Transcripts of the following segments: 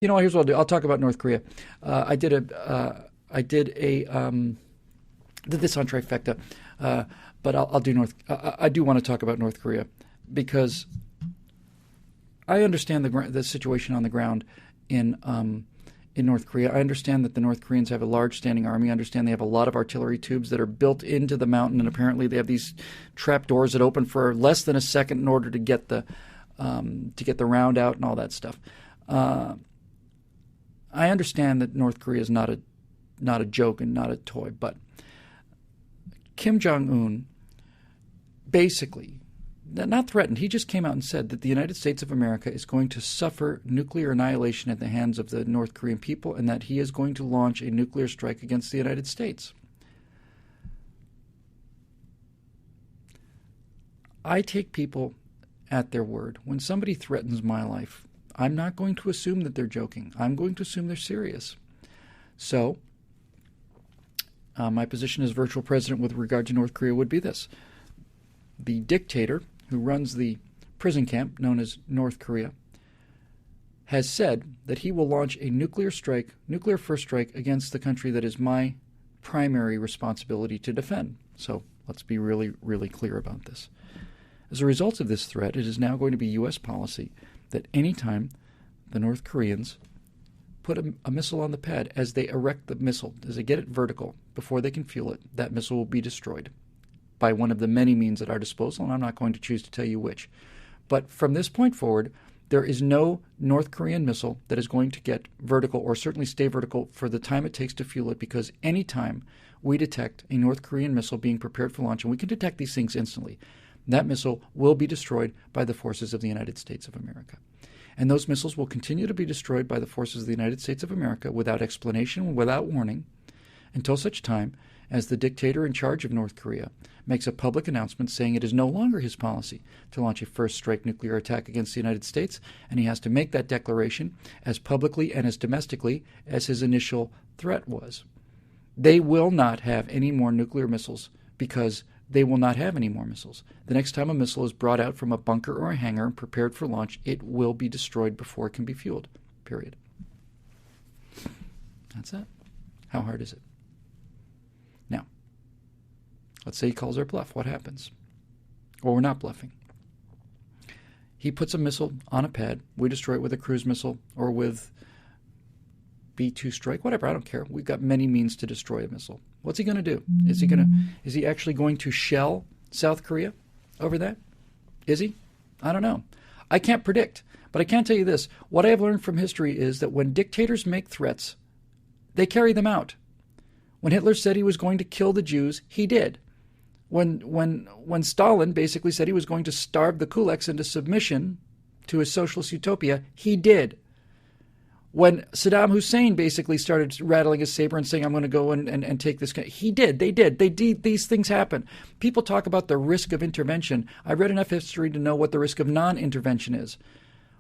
You know, here's what I'll do. I'll talk about North Korea. I did this on Trifecta, but I'll do I do want to talk about North Korea because I understand the situation on the ground in North Korea. I understand that the North Koreans have a large standing army. I understand they have a lot of artillery tubes that are built into the mountain, and apparently they have these trap doors that open for less than a second in order to get the round out and all that stuff. I understand that North Korea is not a joke and not a toy, but Kim Jong-un basically, not threatened, he just came out and said that the United States of America is going to suffer nuclear annihilation at the hands of the North Korean people and that he is going to launch a nuclear strike against the United States. I take people at their word. When somebody threatens my life, I'm not going to assume that they're joking. I'm going to assume they're serious. So, my position as virtual president with regard to North Korea would be this. The dictator who runs the prison camp known as North Korea has said that he will launch a nuclear first strike against the country that is my primary responsibility to defend. So let's be really, really clear about this. As a result of this threat, it is now going to be U.S. policy that any time the North Koreans put a missile on the pad, as they erect the missile, as they get it vertical, before they can fuel it, that missile will be destroyed by one of the many means at our disposal, and I'm not going to choose to tell you which. But from this point forward, there is no North Korean missile that is going to get vertical or certainly stay vertical for the time it takes to fuel it, because any time we detect a North Korean missile being prepared for launch, and we can detect these things instantly, that missile will be destroyed by the forces of the United States of America. And those missiles will continue to be destroyed by the forces of the United States of America without explanation, without warning, until such time as the dictator in charge of North Korea makes a public announcement saying it is no longer his policy to launch a first-strike nuclear attack against the United States, and he has to make that declaration as publicly and as domestically as his initial threat was. They will not have any more nuclear missiles because they will not have any more missiles. The next time a missile is brought out from a bunker or a hangar and prepared for launch, it will be destroyed before it can be fueled, period. That's it. How hard is it? Now, let's say he calls our bluff. What happens? Or we're not bluffing. He puts a missile on a pad. We destroy it with a cruise missile or with B-2 strike, whatever, I don't care. We've got many means to destroy a missile. What's he going to do? Is he actually going to shell South Korea over that? Is he? I don't know. I can't predict, but I can tell you this. What I have learned from history is that when dictators make threats, they carry them out. When Hitler said he was going to kill the Jews, he did. When Stalin basically said he was going to starve the kulaks into submission to his socialist utopia, he did. When Saddam Hussein basically started rattling his saber and saying, I'm going to go and take this, he did. They did. These things happen. People talk about the risk of intervention. I read enough history to know what the risk of non-intervention is.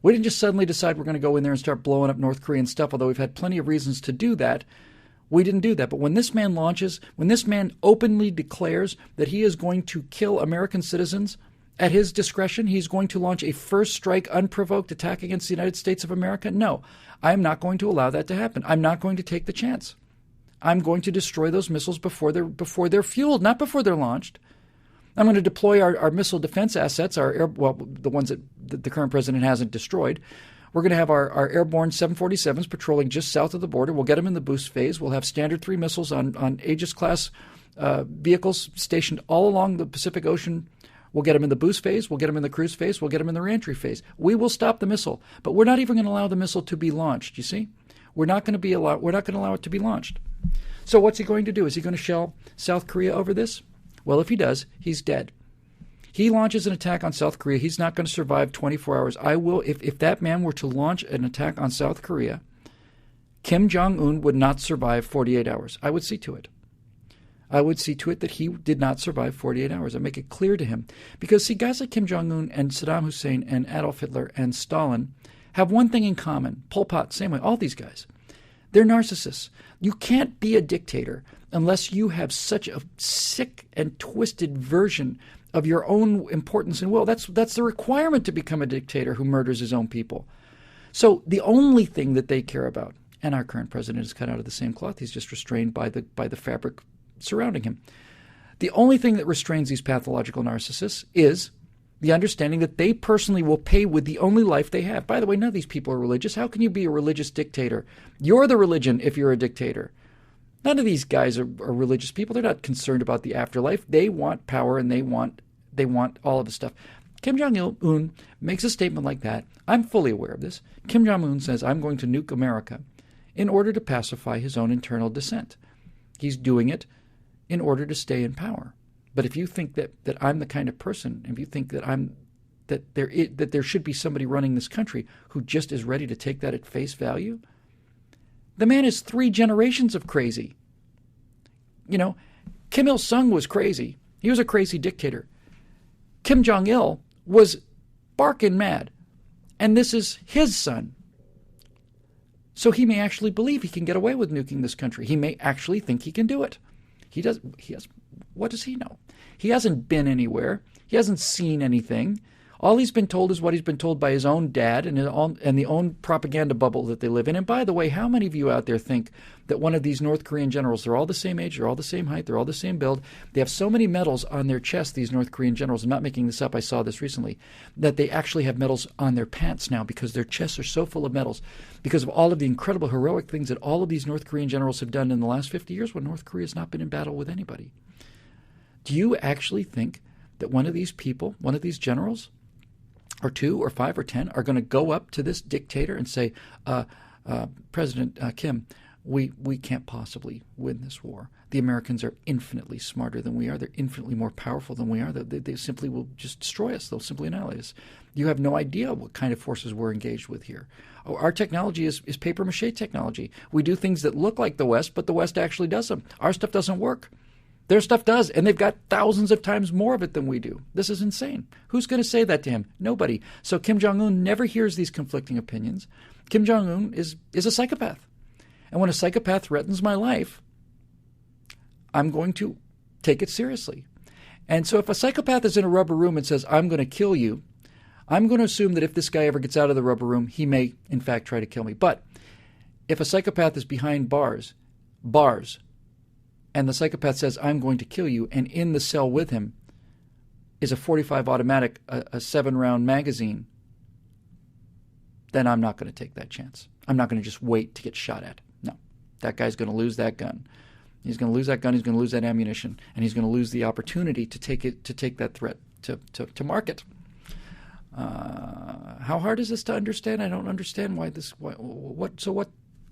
We didn't just suddenly decide we're going to go in there and start blowing up North Korean stuff, although we've had plenty of reasons to do that. We didn't do that. But when this man launches, when this man openly declares that he is going to kill American citizens at his discretion, he's going to launch a first strike unprovoked attack against the United States of America? No, I'm not going to allow that to happen. I'm not going to take the chance. I'm going to destroy those missiles before they're fueled, not before they're launched. I'm going to deploy our missile defense assets, the ones that the current president hasn't destroyed. We're going to have our airborne 747s patrolling just south of the border. We'll get them in the boost phase. We'll have Standard 3 missiles on Aegis-class vehicles stationed all along the Pacific Ocean. We'll get them in the boost phase. We'll get them in the cruise phase. We'll get them in the reentry phase. We will stop the missile, but we're not even going to allow the missile to be launched. You see, we're not going to allow it to be launched. So what's he going to do? Is he going to shell South Korea over this? Well, if he does, he's dead. He launches an attack on South Korea. He's not going to survive 24 hours. If that man were to launch an attack on South Korea, Kim Jong-un would not survive 48 hours. I would see to it. I would see to it that he did not survive 48 hours. I make it clear to him. Because, see, guys like Kim Jong-un and Saddam Hussein and Adolf Hitler and Stalin have one thing in common. Pol Pot, same way. All these guys. They're narcissists. You can't be a dictator unless you have such a sick and twisted version of your own importance and will. That's the requirement to become a dictator who murders his own people. So the only thing that they care about, and our current president is cut out of the same cloth, he's just restrained by the fabric surrounding him. The only thing that restrains these pathological narcissists is the understanding that they personally will pay with the only life they have. By the way, none of these people are religious. How can you be a religious dictator? You're the religion if you're a dictator. None of these guys are religious people. They're not concerned about the afterlife. They want power, and they want all of this stuff. Kim Jong-un makes a statement like that. I'm fully aware of this. Kim Jong-un says, I'm going to nuke America in order to pacify his own internal dissent. He's doing it in order to stay in power. But if you think that I'm the kind of person, if you think that there should be somebody running this country who just is ready to take that at face value, the man is 3 generations of crazy. You know, Kim Il-sung was crazy. He was a crazy dictator. Kim Jong-il was barking mad. And this is his son. So he may actually believe he can get away with nuking this country. He may actually think he can do it. What does he know? He hasn't been anywhere. He hasn't seen anything. All he's been told is what he's been told by his own dad and the own propaganda bubble that they live in. And by the way, how many of you out there think that one of these North Korean generals, they're all the same age, they're all the same height, they're all the same build, they have so many medals on their chest, these North Korean generals, I'm not making this up, I saw this recently, that they actually have medals on their pants now because their chests are so full of medals because of all of the incredible heroic things that all of these North Korean generals have done in the last 50 years when North Korea has not been in battle with anybody. Do you actually think that one of these people, one of these generals, or 2 or 5 or 10 are going to go up to this dictator and say, President Kim, we can't possibly win this war. The Americans are infinitely smarter than we are. They're infinitely more powerful than we are. They simply will just destroy us. They'll simply annihilate us. You have no idea what kind of forces we're engaged with here. Our technology is papier-mâché technology. We do things that look like the West, but the West actually does them. Our stuff doesn't work. Their stuff does, and they've got thousands of times more of it than we do. This is insane. Who's going to say that to him? Nobody. So Kim Jong-un never hears these conflicting opinions. Kim Jong-un is a psychopath. And when a psychopath threatens my life, I'm going to take it seriously. And so if a psychopath is in a rubber room and says, I'm going to kill you, I'm going to assume that if this guy ever gets out of the rubber room, he may, in fact, try to kill me. But if a psychopath is behind bars, and the psychopath says, I'm going to kill you, and in the cell with him is a .45 automatic, a 7-round magazine, then I'm not going to take that chance. I'm not going to just wait to get shot at. No. That guy's going to lose that gun. He's going to lose that gun, he's going to lose that ammunition, and he's going to lose the opportunity to take that threat to market. How hard is this to understand? I don't understand why this. What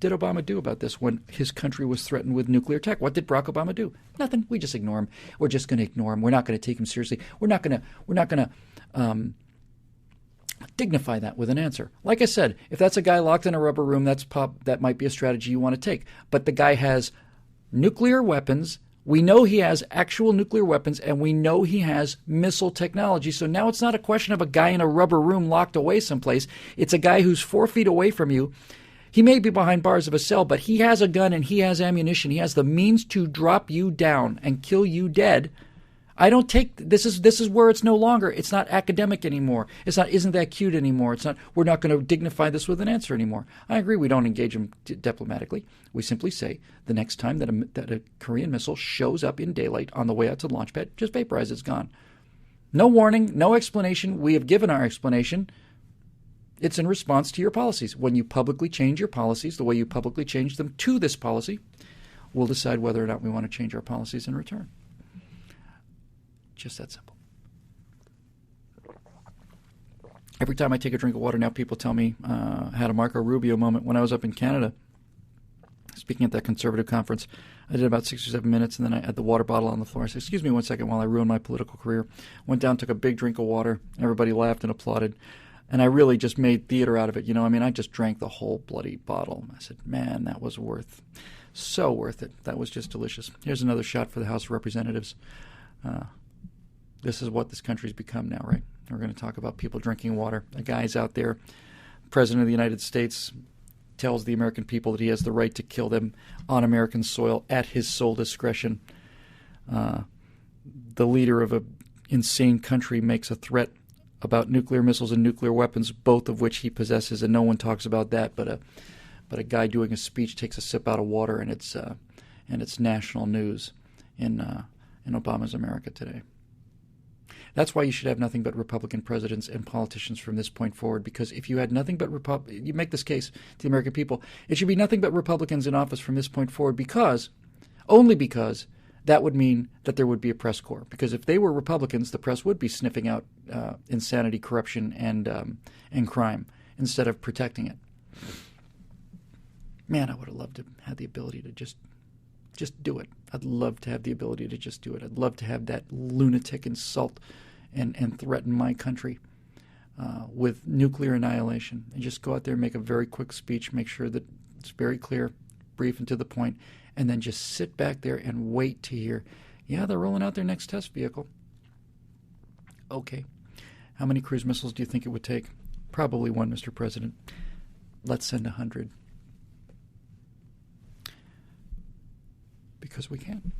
did Obama do about this when his country was threatened with nuclear attack? What did Barack Obama do? Nothing. We just ignore him. We're just going to ignore him. We're not going to take him seriously. We're not going to dignify that with an answer. Like I said, if that's a guy locked in a rubber room, that might be a strategy you want to take. But the guy has nuclear weapons. We know he has actual nuclear weapons, and we know he has missile technology. So now it's not a question of a guy in a rubber room locked away someplace. It's a guy who's 4 feet away from you. He may be behind bars of a cell, but he has a gun and he has ammunition. He has the means to drop you down and kill you dead. I don't take this is where it's no longer. It's not academic anymore. It's not isn't that cute anymore. It's not we're not going to dignify this with an answer anymore. I agree we don't engage him diplomatically. We simply say the next time that a Korean missile shows up in daylight on the way out to the launch pad, just vaporize it's gone. No warning, no explanation. We have given our explanation. It's in response to your policies. When you publicly change your policies, the way you publicly change them to this policy, we'll decide whether or not we want to change our policies in return. Just that simple. Every time I take a drink of water now, people tell me I had a Marco Rubio moment when I was up in Canada, speaking at that conservative conference. I did about 6 or 7 minutes, and then I had the water bottle on the floor. I said, excuse me 1 second while I ruin my political career. Went down, took a big drink of water. Everybody laughed and applauded. And I really just made theater out of it. I just drank the whole bloody bottle. I said, man, that was so worth it. That was just delicious. Here's another shot for the House of Representatives. This is what this country's become now, right? We're going to talk about people drinking water. A guy's out there, President of the United States, tells the American people that he has the right to kill them on American soil at his sole discretion. The leader of an insane country makes a threat about nuclear missiles and nuclear weapons, both of which he possesses, and no one talks about that. But a guy doing a speech takes a sip out of water, and it's national news in Obama's America today. That's why you should have nothing but Republican presidents and politicians from this point forward, because if you had nothing but you make this case to the American people, it should be nothing but Republicans in office from this point forward, only because that would mean that there would be a press corps. Because if they were Republicans, the press would be sniffing out insanity, corruption, and crime instead of protecting it. Man, I would have loved to have the ability to just do it. I'd love to have the ability to just do it. I'd love to have that lunatic insult and threaten my country with nuclear annihilation, and just go out there and make a very quick speech, make sure that it's very clear, brief, and to the point, and then just sit back there and wait to hear, yeah, they're rolling out their next test vehicle. Okay. How many cruise missiles do you think it would take? Probably one, Mr. President. Let's send 100. Because we can.